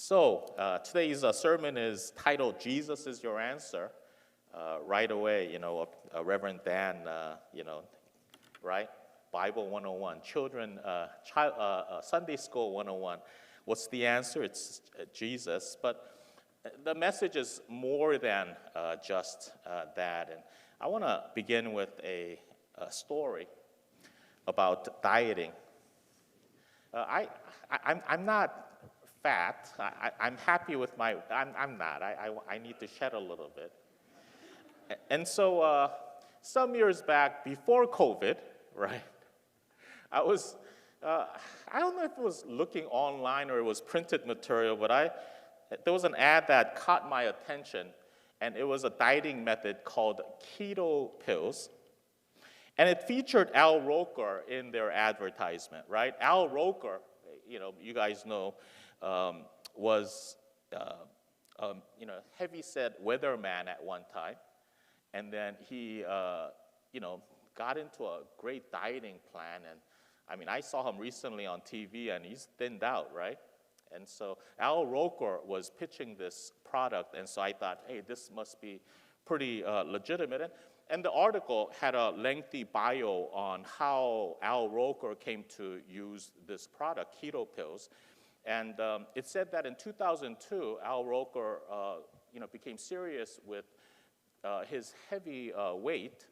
Today's sermon is titled "Jesus is Your Answer." Right away, Reverend Dan, right? Bible 101, Sunday School 101. What's the answer? It's Jesus. But the message is more than just that. And I want to begin with a story about dieting. I'm not fat. I'm happy with my. I'm not. I need to shed a little bit. And so some years back, before COVID, right? I was. I don't know if it was looking online or it was printed material, but there was an ad that caught my attention, and it was a dieting method called keto pills. And it featured Al Roker in their advertisement, right? Al Roker, you guys know, was heavy-set weatherman at one time, and then he, got into a great dieting plan. And I mean, I saw him recently on TV, and he's thinned out, right? And so Al Roker was pitching this product, and so I thought, hey, this must be pretty legitimate. And the article had a lengthy bio on how Al Roker came to use this product, keto pills. And it said that in 2002, Al Roker, became serious with his heavy weight.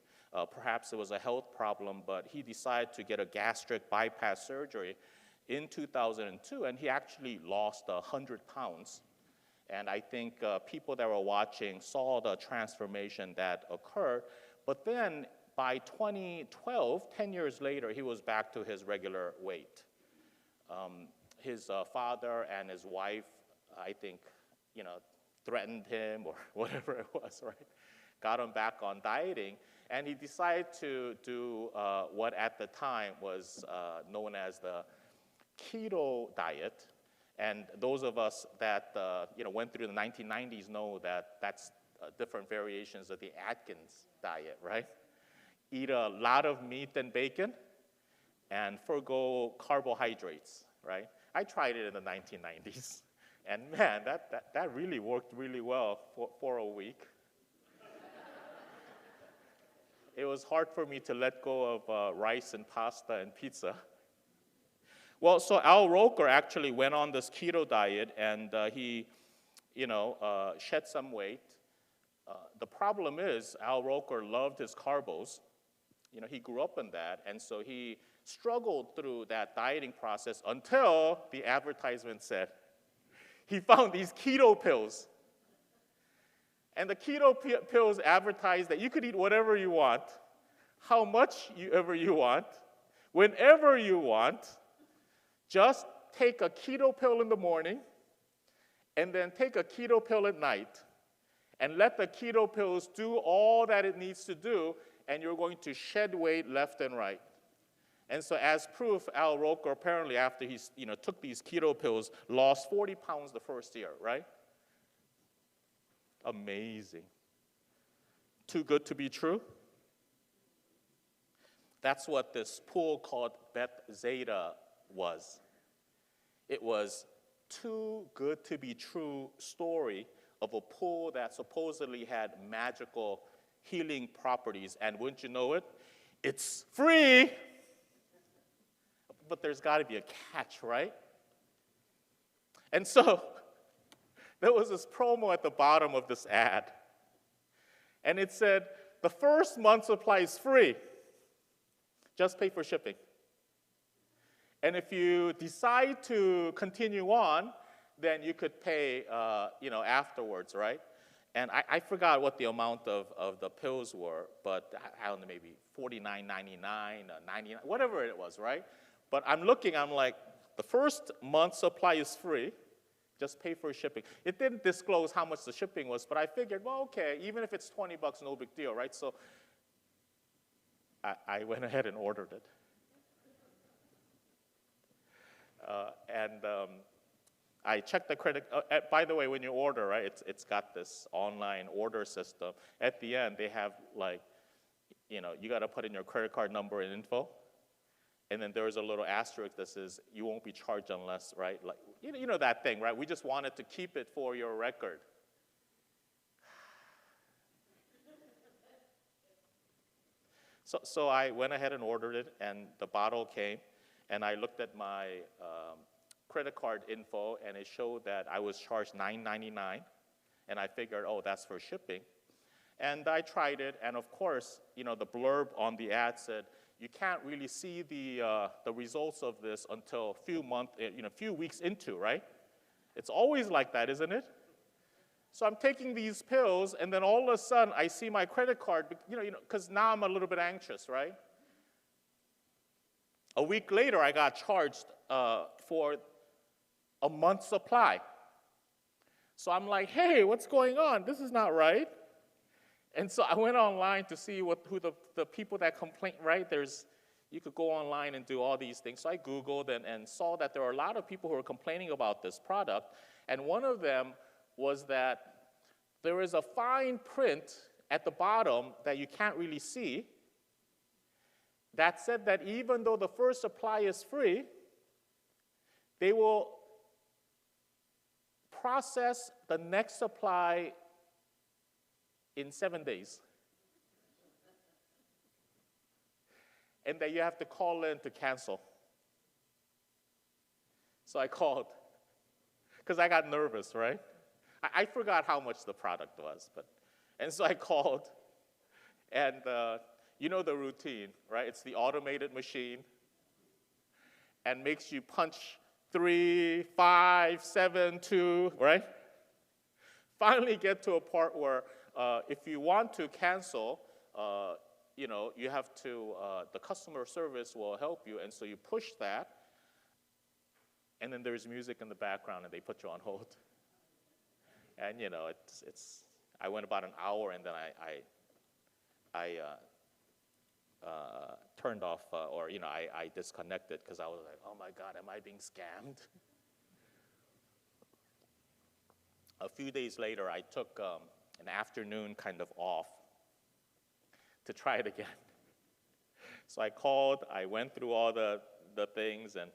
Perhaps it was a health problem, but he decided to get a gastric bypass surgery in 2002, and he actually lost 100 pounds. And I think people that were watching saw the transformation that occurred. But then by 2012, 10 years later, he was back to his regular weight. His father and his wife, I think, threatened him or whatever it was, right? Got him back on dieting. And he decided to do what at the time was known as the keto diet. And those of us that went through the 1990s know that that's different variations of the Atkins diet, right? Eat a lot of meat and bacon and forgo carbohydrates, right? I tried it in the 1990s, and man, that really worked really well for a week. It was hard for me to let go of rice and pasta and pizza. Well, so Al Roker actually went on this keto diet, and he, shed some weight. The problem is Al Roker loved his carbos. He grew up in that, and so he struggled through that dieting process until the advertisement said he found these keto pills. And the keto pills advertised that you could eat whatever you want, how much ever you want, whenever you want. Just take a keto pill in the morning and then take a keto pill at night and let the keto pills do all that it needs to do, and you're going to shed weight left and right. And so as proof, Al Roker apparently after he took these keto pills lost 40 pounds the first year, right? Amazing. Too good to be true? That's what this pool called Bethesda was. It was too good to be true story of a pool that supposedly had magical healing properties. And wouldn't you know it, it's free. But there's got to be a catch, right? And so there was this promo at the bottom of this ad. And it said, the first month's supply is free. Just pay for shipping. And if you decide to continue on, then you could pay, afterwards, right? And I forgot what the amount of the pills were, but I don't know, maybe $49.99, $99, whatever it was, right? But I'm like, the first month's supply is free. Just pay for shipping. It didn't disclose how much the shipping was, but I figured, well, okay, even if it's $20, no big deal, right? So I went ahead and ordered it. I checked the credit. By the way, when you order, right, it's got this online order system. At the end, they have you got to put in your credit card number and info, and then there's a little asterisk that says you won't be charged unless, right, like You know that thing, right? We just wanted to keep it for your record. So I went ahead and ordered it, and the bottle came, and I looked at my credit card info, and it showed that I was charged $9.99, and I figured, oh, that's for shipping. And I tried it, and of course, the blurb on the ad said, you can't really see the results of this until a few weeks into, right? It's always like that, isn't it? So I'm taking these pills, and then all of a sudden, I see my credit card, because now I'm a little bit anxious, right? A week later, I got charged for a month's supply. So I'm like, hey, what's going on? This is not right. And so I went online to see who the people that complain, right? You could go online and do all these things. So I Googled and saw that there were a lot of people who were complaining about this product. And one of them was that there is a fine print at the bottom that you can't really see that said that even though the first supply is free, they will process the next supply in 7 days. And that you have to call in to cancel. So I called, because I got nervous, right? I forgot how much the product was, and so I called, and you know the routine, right? It's the automated machine, and makes you punch 3, 5, 7, 2, right? Finally get to a part where if you want to cancel, you have to, the customer service will help you, and so you push that, and then there's music in the background, and they put you on hold. And I went about an hour, and then I turned off, I disconnected, because I was like, oh my God, am I being scammed? A few days later, I took an afternoon kind of off to try it again. So I called, I went through all the things, and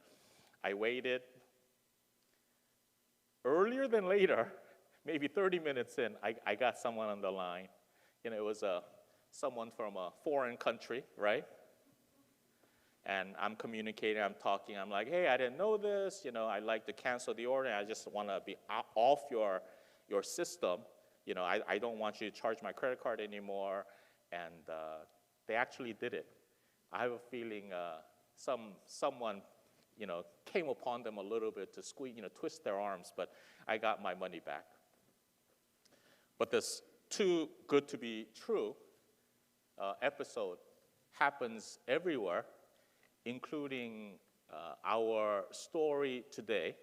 I waited. Earlier than later, maybe 30 minutes in, I got someone on the line. It was someone from a foreign country, right? And I'm communicating, I'm talking, I'm like, hey, I didn't know this, I'd like to cancel the order, I just want to be off your system. I don't want you to charge my credit card anymore. And they actually did it. I have a feeling someone, came upon them a little bit to squeeze, twist their arms, but I got my money back. But this too good to be true episode happens everywhere, including our story today.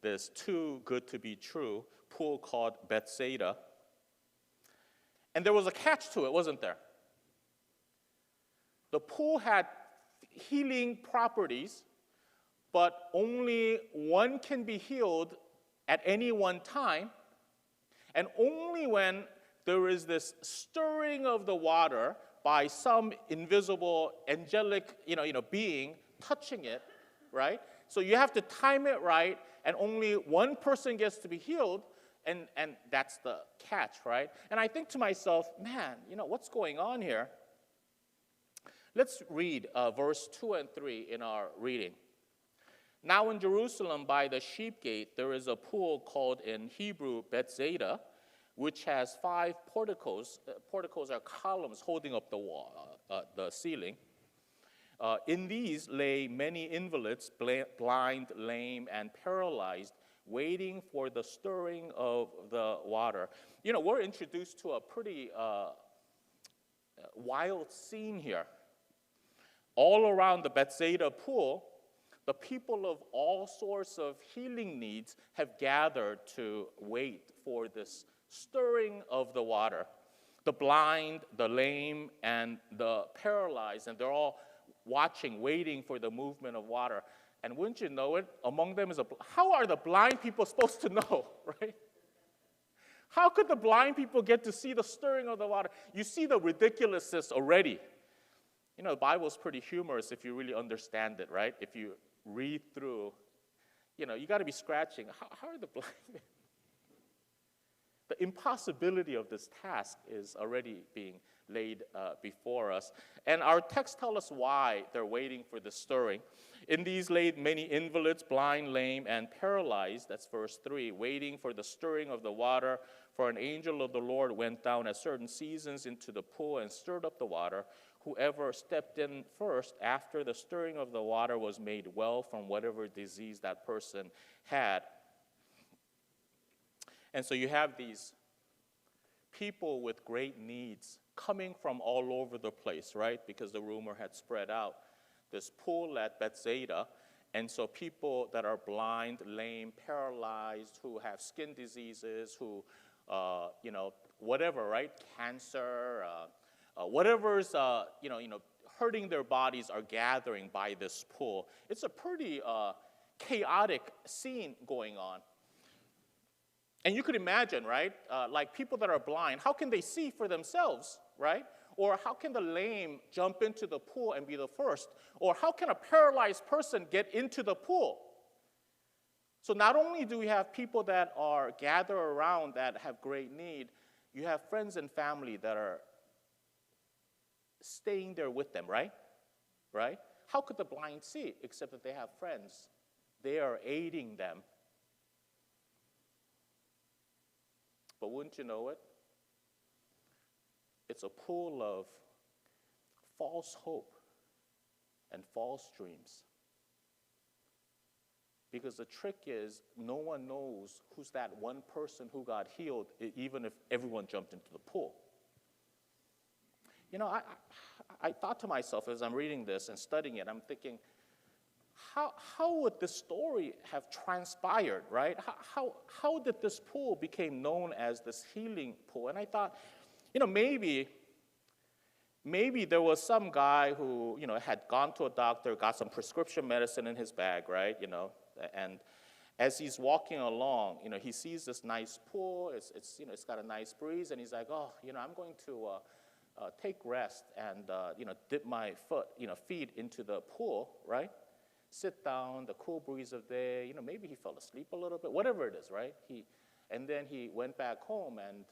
This too good to be true pool called Bethesda. And there was a catch to it, wasn't there? The pool had healing properties, but only one can be healed at any one time. And only when there is this stirring of the water by some invisible angelic being touching it, right? So you have to time it right, and only one person gets to be healed, and that's the catch, right? And I think to myself, man, what's going on here? Let's read verse 2 and 3 in our reading. Now in Jerusalem by the sheep gate, there is a pool called in Hebrew Bethesda, which has 5 porticos. Porticos are columns holding up the wall, the ceiling. In these lay many invalids, blind, lame, and paralyzed, waiting for the stirring of the water. We're introduced to a pretty wild scene here. All around the Bethesda pool, the people of all sorts of healing needs have gathered to wait for this stirring of the water. The blind, the lame, and the paralyzed, and they're all watching, waiting for the movement of water. And wouldn't you know it, among them is how are the blind people supposed to know, right? How could the blind people get to see the stirring of the water? You see the ridiculousness already. The Bible's pretty humorous if you really understand it, right? If you read through, you got to be scratching. How are the blind men? The impossibility of this task is already being laid before us. And our text tells us why they're waiting for the stirring. In these laid many invalids, blind, lame, and paralyzed, that's verse 3, waiting for the stirring of the water. For an angel of the Lord went down at certain seasons into the pool and stirred up the water. Whoever stepped in first after the stirring of the water was made well from whatever disease that person had. And so you have these people with great needs coming from all over the place, right? Because the rumor had spread out. This pool at Bethesda, and so people that are blind, lame, paralyzed, who have skin diseases, who, whatever, right? Cancer, whatever's, hurting their bodies are gathering by this pool. It's a pretty chaotic scene going on. And you could imagine, right, like people that are blind, how can they see for themselves, right? Or how can the lame jump into the pool and be the first? Or how can a paralyzed person get into the pool? So not only do we have people that are gathered around that have great need, you have friends and family that are staying there with them, right? Right? How could the blind see except that they have friends? They are aiding them. But wouldn't you know it? It's a pool of false hope and false dreams. Because the trick is no one knows who's that one person who got healed, even if everyone jumped into the pool. I thought to myself as I'm reading this and studying it, I'm thinking, how would this story have transpired, right? How did this pool become known as this healing pool? And I thought, maybe there was some guy who, had gone to a doctor, got some prescription medicine in his bag, right? And as he's walking along, he sees this nice pool. It's got a nice breeze, and he's like, oh, I'm going to take rest and, dip my feet into the pool, right? Sit down, the cool breeze of day, maybe he fell asleep a little bit, whatever it is, right? And then he went back home, and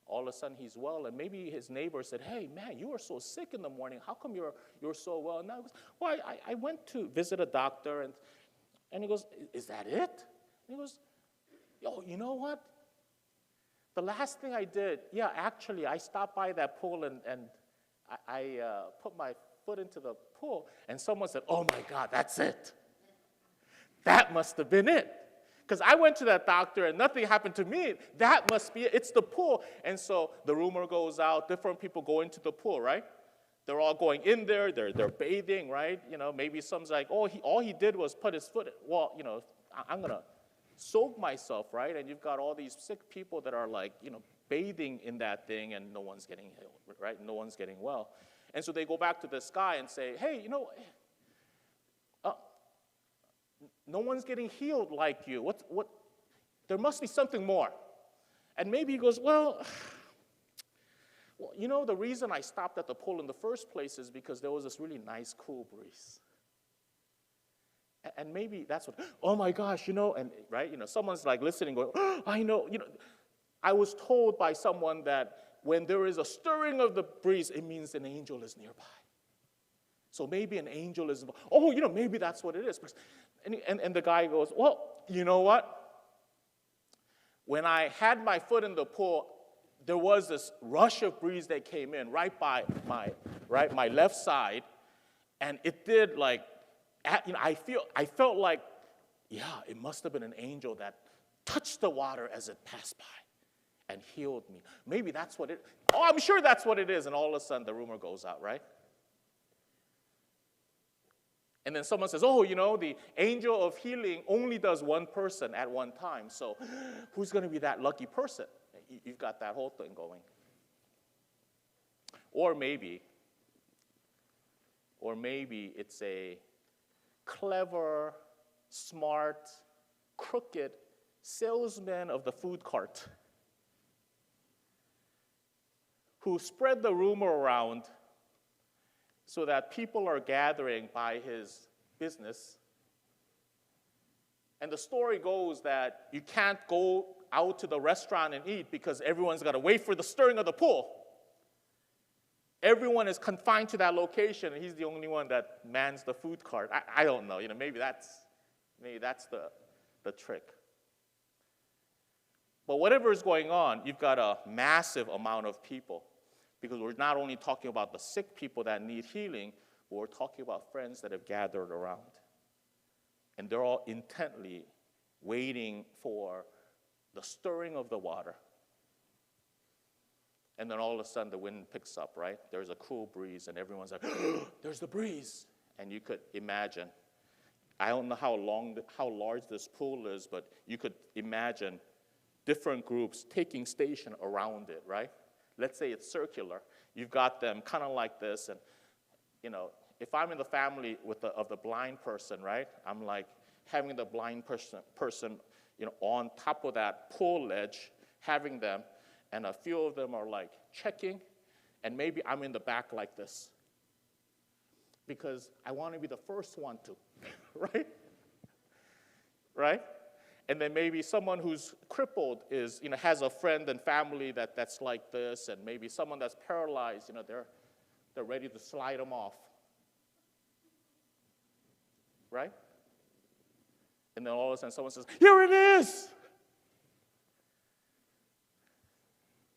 all of a sudden he's well, and maybe his neighbor said, hey, man, you were so sick in the morning. How come you're so well now? He goes, well, I went to visit a doctor, and he goes, is that it? And he goes, oh, you know what? The last thing I did, actually, I stopped by that pool, and I put my foot into the pool, and someone said, oh my God, that's it. That must have been it. Because I went to that doctor and nothing happened to me. That must be it. It's the pool. And so the rumor goes out, different people go into the pool, right? They're all going in there, they're bathing, right? Maybe someone's like, oh, all he did was put his foot, I'm going to soak myself, right? And you've got all these sick people that are like, bathing in that thing, and no one's getting healed, right? No one's getting well. And so they go back to this guy and say, hey, no one's getting healed like you. What? There must be something more. And maybe he goes, well, the reason I stopped at the pool in the first place is because there was this really nice, cool breeze. And maybe that's what, oh my gosh, and right, someone's like listening, going, oh, I know, I was told by someone that when there is a stirring of the breeze, it means an angel is nearby. So maybe an angel is, maybe that's what it is. And the guy goes, well, you know what? When I had my foot in the pool, there was this rush of breeze that came in right by my left side, and it did I felt like, it must have been an angel that touched the water as it passed by and healed me. Maybe that's what it, I'm sure that's what it is. And all of a sudden the rumor goes out, right? And then someone says, the angel of healing only does one person at one time. So who's going to be that lucky person? You've got that whole thing going. Or maybe it's a clever, smart, crooked salesman of the food cart who spread the rumor around so that people are gathering by his business, And the story goes that you can't go out to the restaurant and eat because everyone's got to wait for the stirring of the pool. Everyone is confined to that location, and he's the only one that mans the food cart. I don't know. Maybe that's the trick. But whatever is going on, you've got a massive amount of people, because we're not only talking about the sick people that need healing, but we're talking about friends that have gathered around. And they're all intently waiting for the stirring of the water. And then all of a sudden the wind picks up, right? There's a cool breeze, and everyone's like, there's the breeze. And you could imagine, I don't know how large this pool is, but you could imagine different groups taking station around it, right? Let's say it's circular. You've got them kind of like this, and if I'm in the family of the blind person, right? I'm like having the blind person, on top of that pool ledge, having them, and a few of them are like checking, and maybe I'm in the back like this, because I want to be the first one to, right? Right? And then maybe someone who's crippled has a friend and family that's like this, and maybe someone that's paralyzed, they're ready to slide them off. Right? And then all of a sudden someone says, here it is!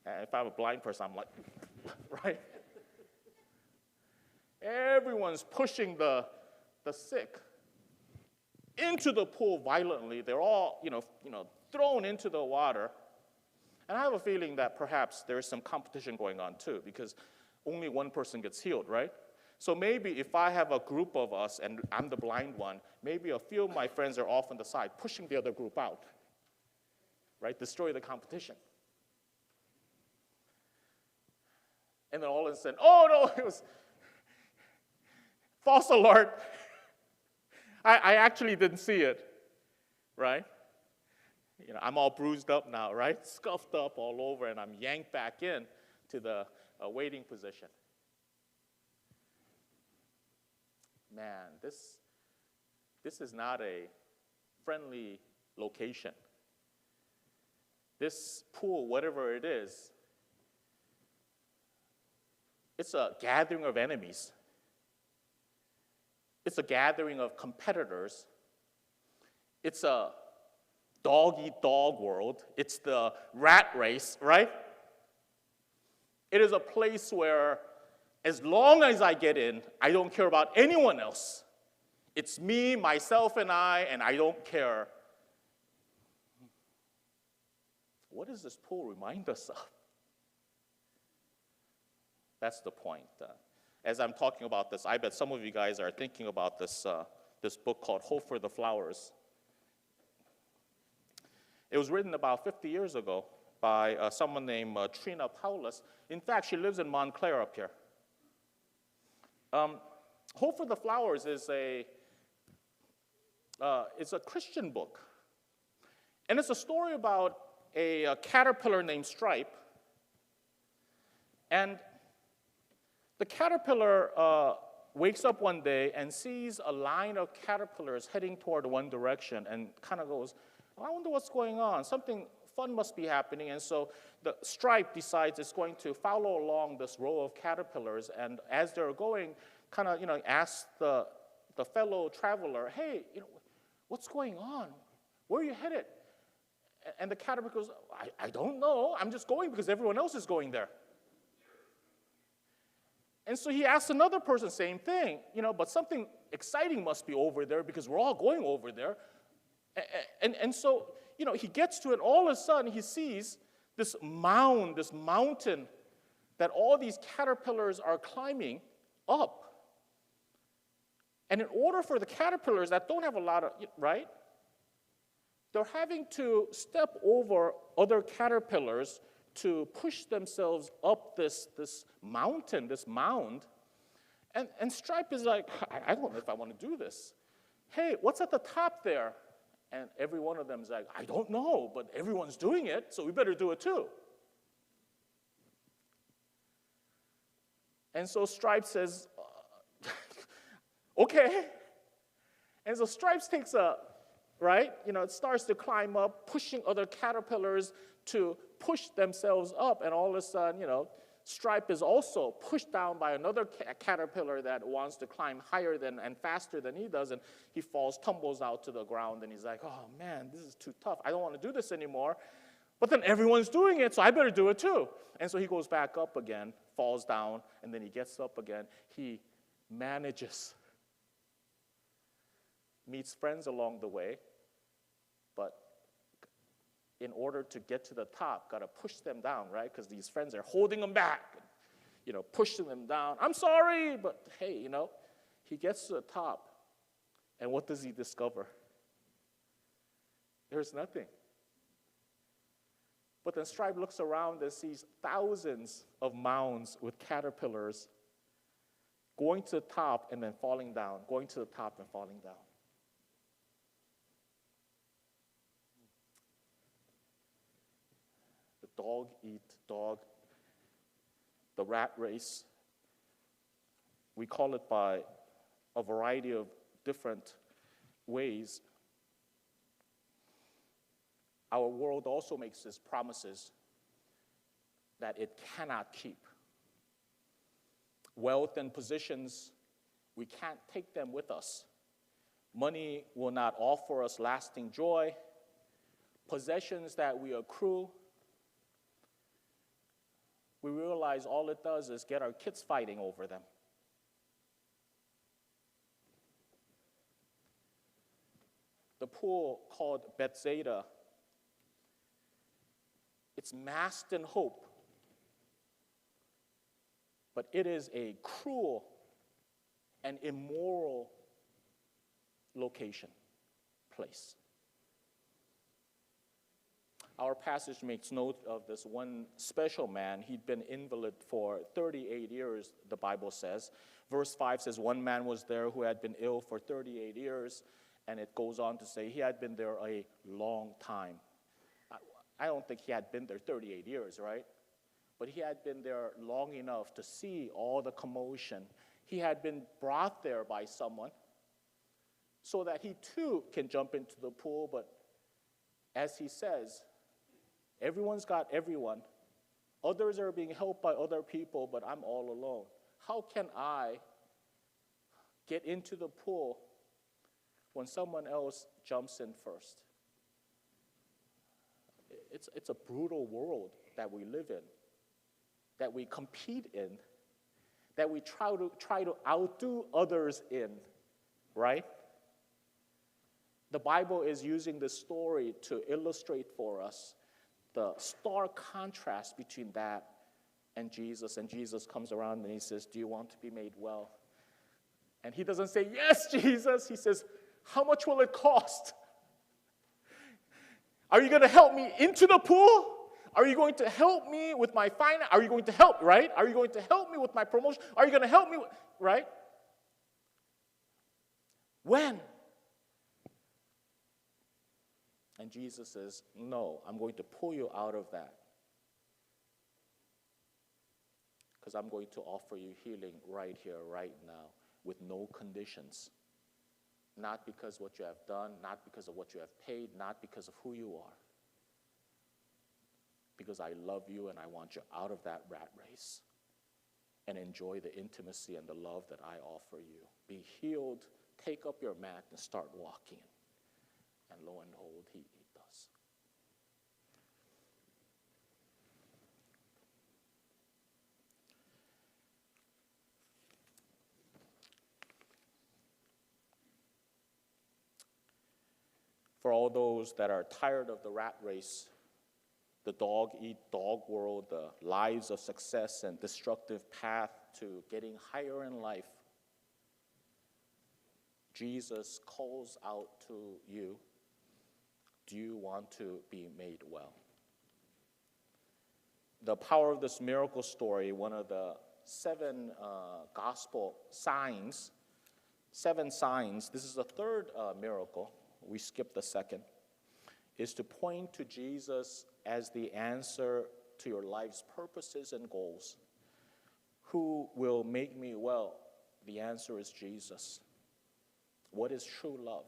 And if I'm a blind person, I'm like, right? Everyone's pushing the sick into the pool violently. They're all, thrown into the water. And I have a feeling that perhaps there's some competition going on too, because only one person gets healed, right? So maybe if I have a group of us and I'm the blind one, maybe a few of my friends are off on the side pushing the other group out, right? Destroy the competition. And then all of a sudden, oh no, it was false alert. I actually didn't see it, right? I'm all bruised up now, right? Scuffed up all over, and I'm yanked back in to the waiting position. Man, this is not a friendly location. This pool, whatever it is, it's a gathering of enemies. It's a gathering of competitors. It's a dog-eat-dog world. It's the rat race, right? It is a place where as long as I get in, I don't care about anyone else. It's me, myself, and I don't care. What does this pool remind us of? That's the point. As I'm talking about this, I bet some of you guys are thinking about this book called Hope for the Flowers. It was written about 50 years ago by someone named Trina Paulus. In fact, she lives in Montclair up here. Hope for the Flowers is it's a Christian book. And it's a story about a caterpillar named Stripe. And the caterpillar wakes up one day and sees a line of caterpillars heading toward one direction and kind of goes, I wonder what's going on. Something fun must be happening. And so the Stripe decides it's going to follow along this row of caterpillars. And as they're going, kind of, asks the fellow traveler, hey, what's going on? Where are you headed? And the caterpillar goes, I don't know. I'm just going because everyone else is going there. And so he asks another person, same thing, but something exciting must be over there because we're all going over there. And so, he gets to it, all of a sudden he sees this mound, this mountain that all these caterpillars are climbing up. And in order for the caterpillars that don't have a lot of, right, they're having to step over other caterpillars to push themselves up this mountain, this mound. And Stripe is like, I don't know if I want to do this. Hey, what's at the top there? And every one of them is like, I don't know, but everyone's doing it, so we better do it too. And so Stripe says, okay. And so Stripe takes a right? It starts to climb up, pushing other caterpillars to push themselves up, and all of a sudden, Stripe is also pushed down by another caterpillar that wants to climb higher and faster than he does, and he falls, tumbles out to the ground, and he's like, oh man, this is too tough. I don't want to do this anymore. But then everyone's doing it, so I better do it too. And so he goes back up again, falls down, and then he gets up again. He manages, meets friends along the way, but in order to get to the top, got to push them down, right? Because these friends are holding him back, pushing them down. I'm sorry, but hey, he gets to the top, and what does he discover? There's nothing. But then Stripe looks around and sees thousands of mounds with caterpillars going to the top and then falling down, going to the top and falling down. The dog eat dog, the rat race. We call it by a variety of different ways. Our world also makes us promises that it cannot keep. Wealth and positions, we can't take them with us. Money will not offer us lasting joy. Possessions that we accrue, we realize all it does is get our kids fighting over them. The pool called Bethesda, it's masked in hope, but it is a cruel and immoral location, place. Our passage makes note of this one special man. He'd been invalid for 38 years, the Bible says. Verse 5 says, one man was there who had been ill for 38 years, and it goes on to say he had been there a long time. I don't think he had been there 38 years, right? But he had been there long enough to see all the commotion. He had been brought there by someone so that he too can jump into the pool. But as he says, everyone's got everyone. Others are being helped by other people, but I'm all alone. How can I get into the pool when someone else jumps in first? It's a brutal world that we live in, that we compete in, that we try to outdo others in, right? The Bible is using this story to illustrate for us the stark contrast between that and Jesus. And Jesus comes around and he says, do you want to be made well? And he doesn't say, yes, Jesus. He says, how much will it cost? Are you going to help me into the pool? Are you going to help me with my finance? Are you going to help, right? Are you going to help me with my promotion? Are you going to help me, right? When? And Jesus says, no, I'm going to pull you out of that. Because I'm going to offer you healing right here, right now, with no conditions. Not because what you have done, not because of what you have paid, not because of who you are. Because I love you and I want you out of that rat race and enjoy the intimacy and the love that I offer you. Be healed, take up your mat and start walking. And lo and behold, he does. For all those that are tired of the rat race, the dog-eat-dog world, the lives of success and destructive path to getting higher in life, Jesus calls out to you, do you want to be made well? The power of this miracle story, one of the 7 gospel signs, 7 signs, this is the third miracle, we skipped the second, is to point to Jesus as the answer to your life's purposes and goals. Who will make me well? The answer is Jesus. What is true love?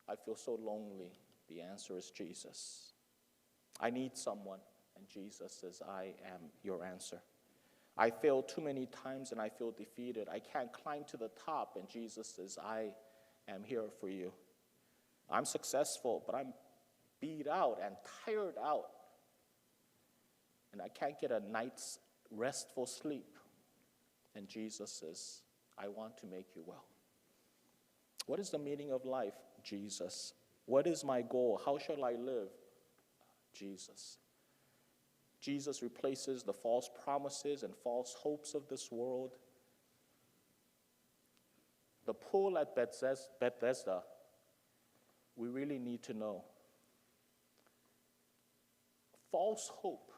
I feel so lonely. The answer is Jesus. I need someone, and Jesus says, I am your answer. I failed too many times and I feel defeated. I can't climb to the top, and Jesus says, I am here for you. I'm successful, but I'm beat out and tired out, and I can't get a night's restful sleep. And Jesus says, I want to make you well. What is the meaning of life? Jesus. What is my goal? How shall I live? Jesus. Jesus replaces the false promises and false hopes of this world. The pool at Bethesda, we really need to know. False hope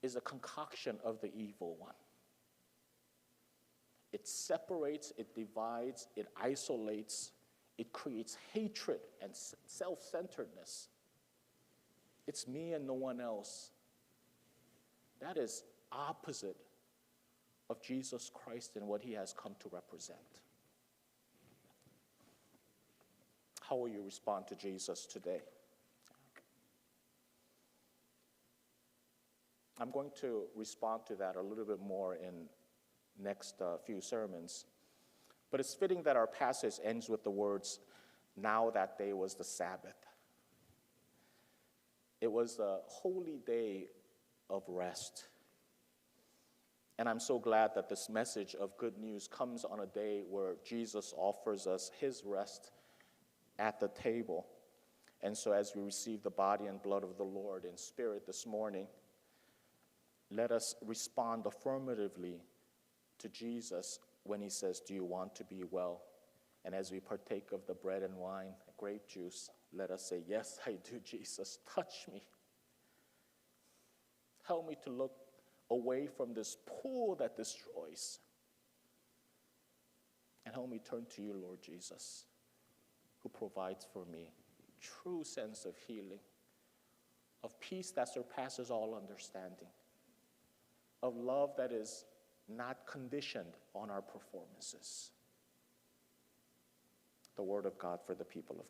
is a concoction of the evil one. It separates, it divides, it isolates, it creates hatred and self-centeredness. It's me and no one else. That is opposite of Jesus Christ and what he has come to represent. How will you respond to Jesus today? I'm going to respond to that a little bit more in next few sermons. But it's fitting that our passage ends with the words, now that day was the Sabbath. It was a holy day of rest. And I'm so glad that this message of good news comes on a day where Jesus offers us his rest at the table. And so as we receive the body and blood of the Lord in spirit this morning, let us respond affirmatively to Jesus when he says, do you want to be well? And as we partake of the bread and wine, grape juice, let us say, yes, I do, Jesus. Touch me. Help me to look away from this pool that destroys. And help me turn to you, Lord Jesus, who provides for me true sense of healing, of peace that surpasses all understanding, of love that is not conditioned on our performances. The word of God for the people of